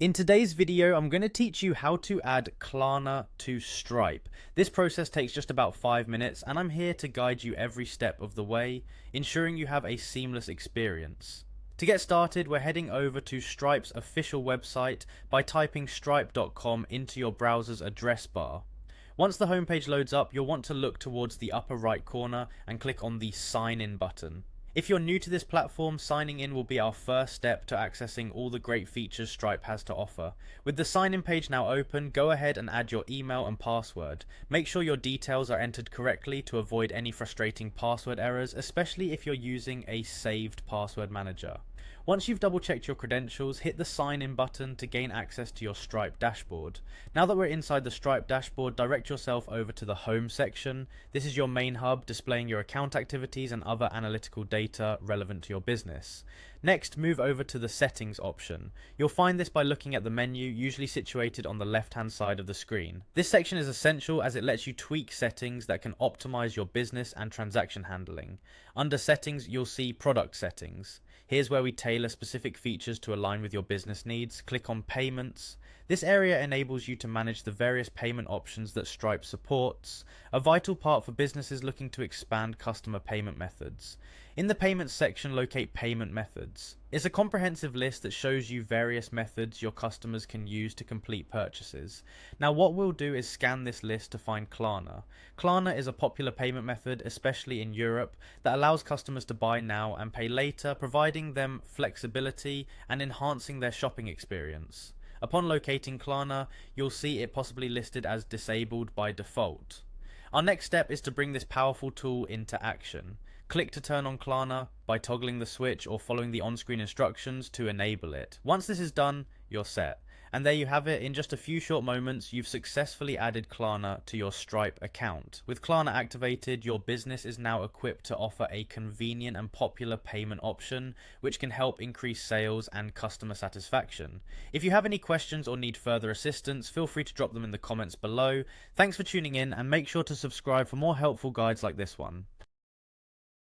In today's video, I'm going to teach you how to add Klarna to Stripe. This process takes just about 5 minutes, and I'm here to guide you every step of the way, ensuring you have a seamless experience. To get started, we're heading over to Stripe's official website by typing stripe.com into your browser's address bar. Once the homepage loads up, you'll want to look towards the upper right corner and click on the Sign In button. If you're new to this platform, signing in will be our first step to accessing all the great features Stripe has to offer. With the sign in page now open, go ahead and add your email and password. Make sure your details are entered correctly to avoid any frustrating password errors, especially if you're using a saved password manager. Once you've double checked your credentials, hit the sign in button to gain access to your Stripe dashboard. Now that we're inside the Stripe dashboard, direct yourself over to the home section. This is your main hub displaying your account activities and other analytical data relevant to your business. Next, move over to the settings option. You'll find this by looking at the menu, usually situated on the left hand side of the screen. This section is essential as it lets you tweak settings that can optimize your business and transaction handling. Under settings, you'll see product settings. Here's where we tailor specific features to align with your business needs. Click on payments. This area enables you to manage the various payment options that Stripe supports, a vital part for businesses looking to expand customer payment methods. In the payments section, locate payment methods. It's a comprehensive list that shows you various methods your customers can use to complete purchases. Now what we'll do is scan this list to find Klarna. Klarna is a popular payment method, especially in Europe, that allows customers to buy now and pay later, providing them flexibility and enhancing their shopping experience. Upon locating Klarna, you'll see it possibly listed as disabled by default. Our next step is to bring this powerful tool into action. Click to turn on Klarna by toggling the switch or following the on-screen instructions to enable it. Once this is done, you're set. And there you have it. In just a few short moments, you've successfully added Klarna to your Stripe account. With Klarna activated, your business is now equipped to offer a convenient and popular payment option, which can help increase sales and customer satisfaction. If you have any questions or need further assistance, feel free to drop them in the comments below. Thanks for tuning in, and make sure to subscribe for more helpful guides like this one.